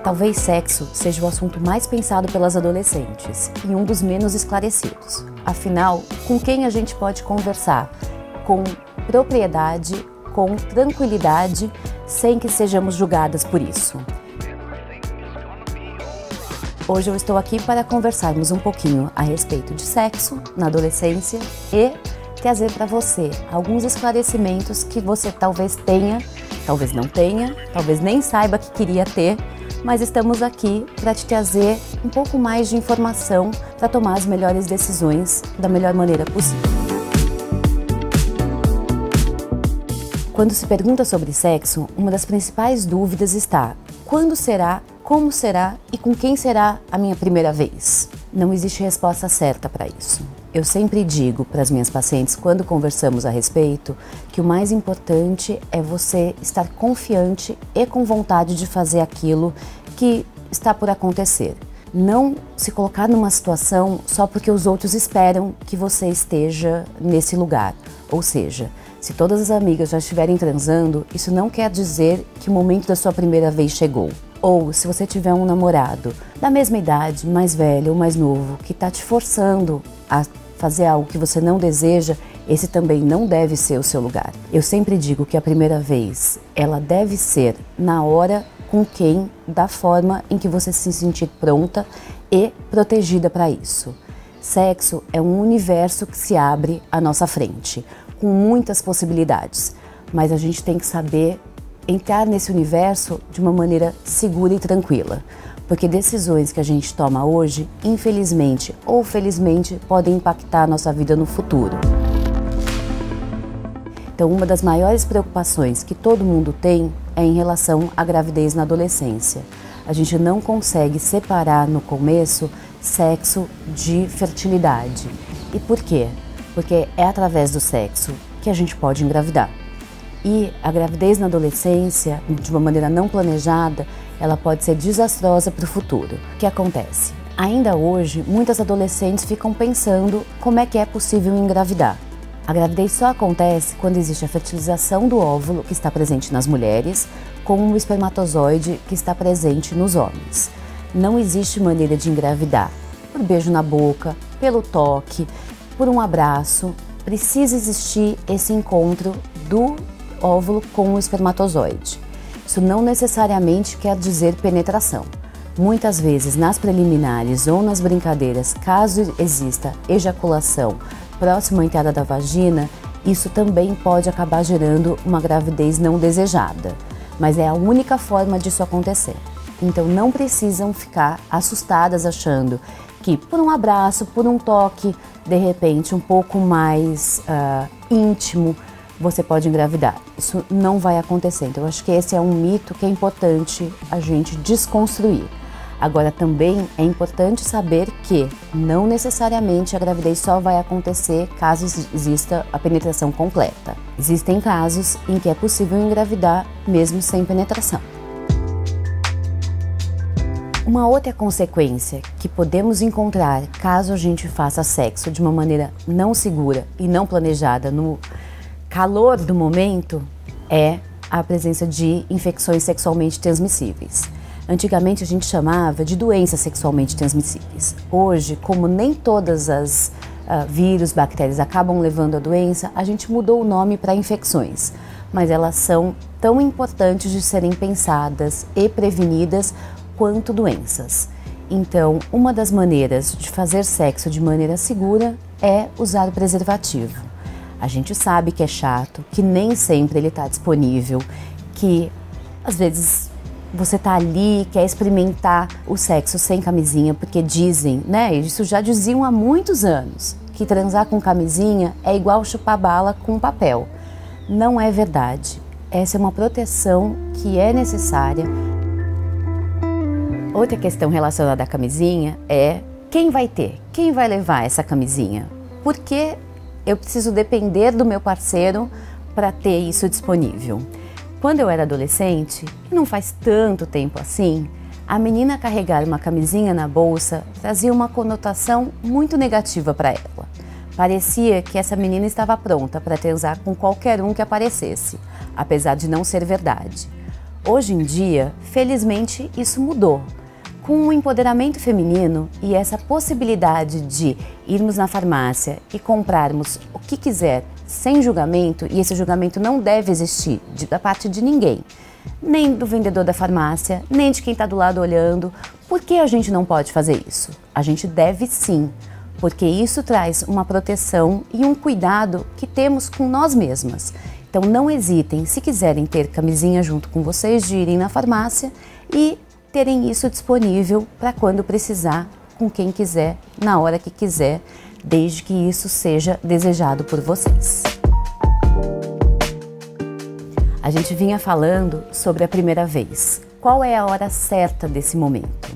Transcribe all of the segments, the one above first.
Talvez sexo seja o assunto mais pensado pelas adolescentes e um dos menos esclarecidos. Afinal, com quem a gente pode conversar com propriedade, com tranquilidade, sem que sejamos julgadas por isso? Hoje eu estou aqui para conversarmos um pouquinho a respeito de sexo na adolescência e trazer para você alguns esclarecimentos que você talvez tenha, talvez não tenha, talvez nem saiba que queria ter, mas estamos aqui para te trazer um pouco mais de informação para tomar as melhores decisões da melhor maneira possível. Quando se pergunta sobre sexo, uma das principais dúvidas está: quando será, como será e com quem será a minha primeira vez? Não existe resposta certa para isso. Eu sempre digo para as minhas pacientes, quando conversamos a respeito, que o mais importante é você estar confiante e com vontade de fazer aquilo que está por acontecer. Não se colocar numa situação só porque os outros esperam que você esteja nesse lugar. Ou seja, se todas as amigas já estiverem transando, isso não quer dizer que o momento da sua primeira vez chegou. Ou se você tiver um namorado da mesma idade, mais velho ou mais novo, que está te forçando a fazer algo que você não deseja, esse também não deve ser o seu lugar. Eu sempre digo que a primeira vez, ela deve ser na hora, com quem, da forma em que você se sentir pronta e protegida para isso. Sexo é um universo que se abre à nossa frente, com muitas possibilidades, mas a gente tem que saber entrar nesse universo de uma maneira segura e tranquila, porque decisões que a gente toma hoje, infelizmente ou felizmente, podem impactar a nossa vida no futuro. Então, uma das maiores preocupações que todo mundo tem é em relação à gravidez na adolescência. A gente não consegue separar no começo sexo de fertilidade. E por quê? Porque é através do sexo que a gente pode engravidar. E a gravidez na adolescência, de uma maneira não planejada, ela pode ser desastrosa para o futuro. O que acontece? Ainda hoje, muitas adolescentes ficam pensando como é que é possível engravidar. A gravidez só acontece quando existe a fertilização do óvulo, que está presente nas mulheres, com o espermatozoide, que está presente nos homens. Não existe maneira de engravidar por beijo na boca, pelo toque, por um abraço. Precisa existir esse encontro do óvulo com o espermatozoide. Isso não necessariamente quer dizer penetração. Muitas vezes, nas preliminares ou nas brincadeiras, caso exista ejaculação próximo à entrada da vagina, isso também pode acabar gerando uma gravidez não desejada. Mas é a única forma disso acontecer. Então não precisam ficar assustadas achando que por um abraço, por um toque, de repente um pouco mais íntimo, você pode engravidar. Isso não vai acontecer. Então eu acho que esse é um mito que é importante a gente desconstruir. Agora também é importante saber que não necessariamente a gravidez só vai acontecer caso exista a penetração completa. Existem casos em que é possível engravidar mesmo sem penetração. Uma outra consequência que podemos encontrar caso a gente faça sexo de uma maneira não segura e não planejada no calor do momento é a presença de infecções sexualmente transmissíveis. Antigamente a gente chamava de doenças sexualmente transmissíveis. Hoje, como nem todas as vírus, bactérias acabam levando a doença, a gente mudou o nome para infecções. Mas elas são tão importantes de serem pensadas e prevenidas quanto doenças. Então, uma das maneiras de fazer sexo de maneira segura é usar o preservativo. A gente sabe que é chato, que nem sempre ele está disponível, que às vezes você tá ali, quer experimentar o sexo sem camisinha, porque dizem, né, isso já diziam há muitos anos, que transar com camisinha é igual chupar bala com papel. Não é verdade. Essa é uma proteção que é necessária. Outra questão relacionada à camisinha é quem vai ter, quem vai levar essa camisinha? Por que eu preciso depender do meu parceiro para ter isso disponível? Quando eu era adolescente, e não faz tanto tempo assim, a menina carregar uma camisinha na bolsa trazia uma conotação muito negativa para ela. Parecia que essa menina estava pronta para transar com qualquer um que aparecesse, apesar de não ser verdade. Hoje em dia, felizmente, isso mudou. Com o empoderamento feminino e essa possibilidade de irmos na farmácia e comprarmos o que quiser sem julgamento, e esse julgamento não deve existir da parte de ninguém, nem do vendedor da farmácia, nem de quem está do lado olhando. Por que a gente não pode fazer isso? A gente deve sim, porque isso traz uma proteção e um cuidado que temos com nós mesmas. Então não hesitem, se quiserem ter camisinha junto com vocês, de irem na farmácia e terem isso disponível para quando precisar, com quem quiser, na hora que quiser, desde que isso seja desejado por vocês. A gente vinha falando sobre a primeira vez. Qual é a hora certa desse momento?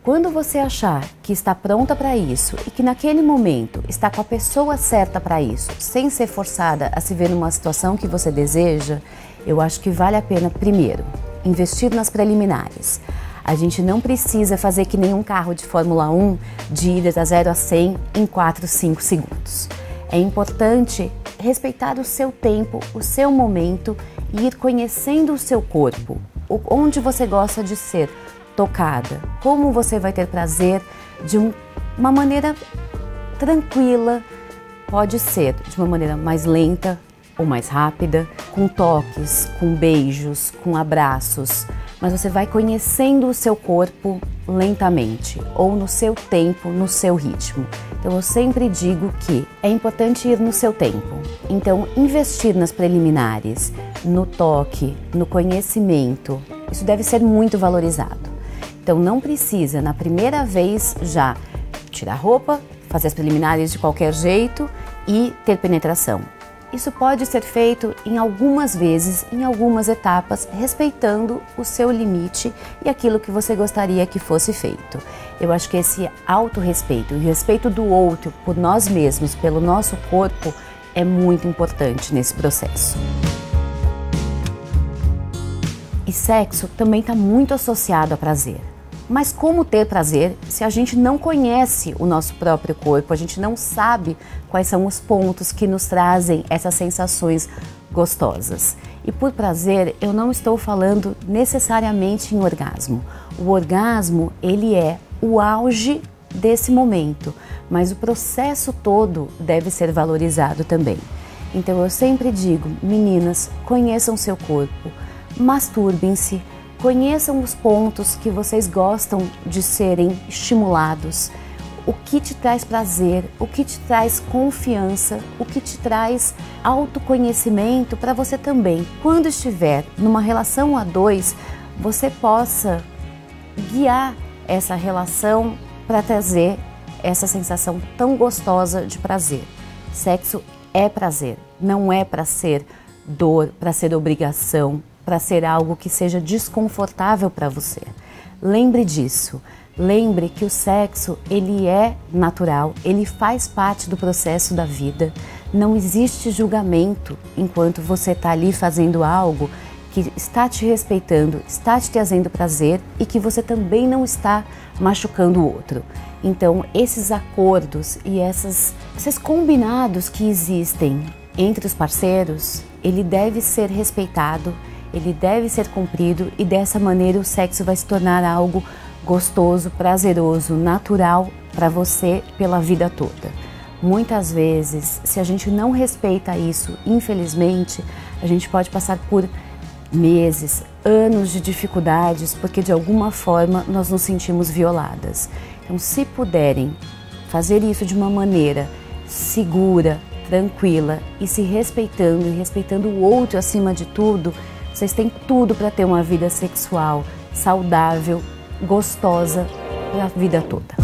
Quando você achar que está pronta para isso e que naquele momento está com a pessoa certa para isso, sem ser forçada a se ver numa situação que você deseja, eu acho que vale a pena, primeiro, investir nas preliminares. A gente não precisa fazer que nem um carro de Fórmula 1 de ir da 0 a 100 em 4, 5 segundos. É importante respeitar o seu tempo, o seu momento e ir conhecendo o seu corpo, onde você gosta de ser tocada, como você vai ter prazer de uma maneira tranquila, pode ser de uma maneira mais lenta ou mais rápida, com toques, com beijos, com abraços, mas você vai conhecendo o seu corpo lentamente ou no seu tempo, no seu ritmo. Então eu sempre digo que é importante ir no seu tempo. Então investir nas preliminares, no toque, no conhecimento, isso deve ser muito valorizado. Então não precisa na primeira vez já tirar a roupa, fazer as preliminares de qualquer jeito e ter penetração. Isso pode ser feito em algumas vezes, em algumas etapas, respeitando o seu limite e aquilo que você gostaria que fosse feito. Eu acho que esse autorrespeito e o respeito do outro por nós mesmos, pelo nosso corpo, é muito importante nesse processo. E sexo também está muito associado a prazer. Mas como ter prazer se a gente não conhece o nosso próprio corpo, a gente não sabe quais são os pontos que nos trazem essas sensações gostosas? E por prazer, eu não estou falando necessariamente em orgasmo. O orgasmo, ele é o auge desse momento, mas o processo todo deve ser valorizado também. Então eu sempre digo, meninas, conheçam seu corpo, masturbem-se, conheçam os pontos que vocês gostam de serem estimulados, o que te traz prazer, o que te traz confiança, o que te traz autoconhecimento para você também, quando estiver numa relação a dois, você possa guiar essa relação para trazer essa sensação tão gostosa de prazer. Sexo é prazer, não é para ser dor, para ser obrigação, para ser algo que seja desconfortável para você. Lembre disso. Lembre que o sexo, ele é natural, ele faz parte do processo da vida. Não existe julgamento enquanto você está ali fazendo algo que está te respeitando, está te trazendo prazer e que você também não está machucando o outro. Então, esses acordos e esses combinados que existem entre os parceiros, ele deve ser respeitado, ele deve ser cumprido e dessa maneira o sexo vai se tornar algo gostoso, prazeroso, natural para você pela vida toda. Muitas vezes, se a gente não respeita isso, infelizmente, a gente pode passar por meses, anos de dificuldades, porque de alguma forma nós nos sentimos violadas. Então, se puderem fazer isso de uma maneira segura, tranquila e se respeitando e respeitando o outro acima de tudo, vocês têm tudo para ter uma vida sexual saudável, gostosa para a vida toda.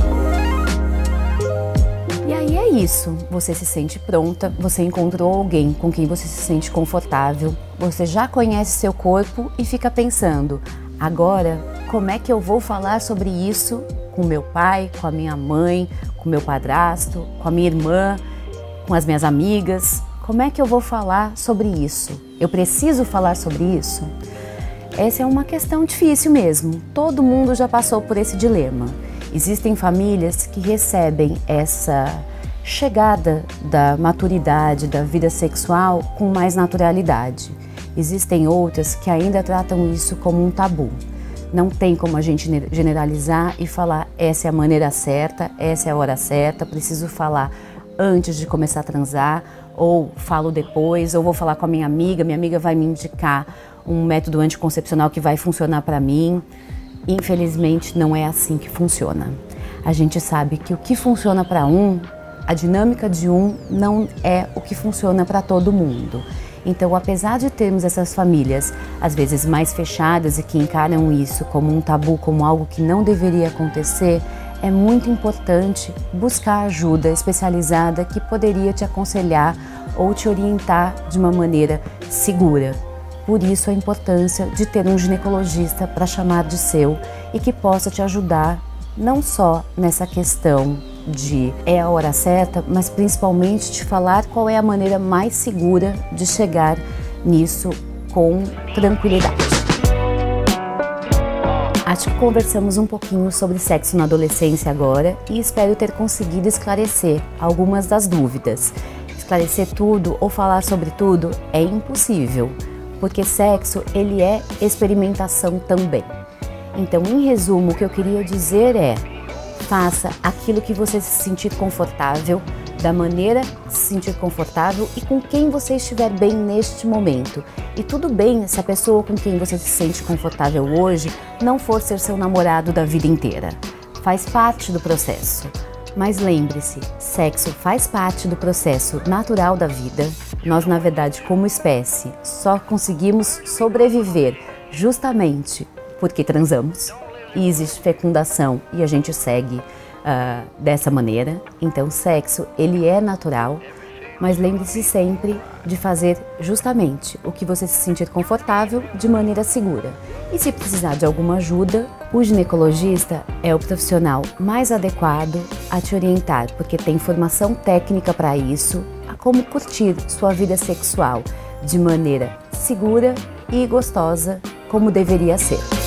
E aí é isso, você se sente pronta, você encontrou alguém com quem você se sente confortável, você já conhece seu corpo e fica pensando, agora como é que eu vou falar sobre isso com meu pai, com a minha mãe, com meu padrasto, com a minha irmã, com as minhas amigas? Como é que eu vou falar sobre isso? Eu preciso falar sobre isso? Essa é uma questão difícil mesmo. Todo mundo já passou por esse dilema. Existem famílias que recebem chegada da maturidade da vida sexual com mais naturalidade. Existem outras que ainda tratam isso como um tabu. Não tem como a gente generalizar e falar essa é a maneira certa, essa é a hora certa, preciso falar antes de começar a transar, ou falo depois, ou vou falar com a minha amiga vai me indicar um método anticoncepcional que vai funcionar para mim. Infelizmente não é assim que funciona. A gente sabe que o que funciona para um, a dinâmica de um não é o que funciona para todo mundo. Então, apesar de termos essas famílias, às vezes mais fechadas e que encaram isso como um tabu, como algo que não deveria acontecer, é muito importante buscar ajuda especializada que poderia te aconselhar ou te orientar de uma maneira segura. Por isso a importância de ter um ginecologista para chamar de seu e que possa te ajudar não só nessa questão de é a hora certa, mas principalmente te falar qual é a maneira mais segura de chegar nisso com tranquilidade. Acho que conversamos um pouquinho sobre sexo na adolescência agora e espero ter conseguido esclarecer algumas das dúvidas. Esclarecer tudo ou falar sobre tudo é impossível, porque sexo ele é experimentação também. Então, em resumo, o que eu queria dizer é: faça aquilo que você se sentir confortável, da maneira que se sentir confortável e com quem você estiver bem neste momento. E tudo bem se a pessoa com quem você se sente confortável hoje não for ser seu namorado da vida inteira. Faz parte do processo. Mas lembre-se, sexo faz parte do processo natural da vida. Nós, na verdade, como espécie, só conseguimos sobreviver justamente porque transamos. E existe fecundação e a gente segue dessa maneira. Então, sexo, ele é natural, mas lembre-se sempre de fazer justamente o que você se sentir confortável de maneira segura. E se precisar de alguma ajuda, o ginecologista é o profissional mais adequado a te orientar, porque tem formação técnica para isso, a como curtir sua vida sexual de maneira segura e gostosa, como deveria ser.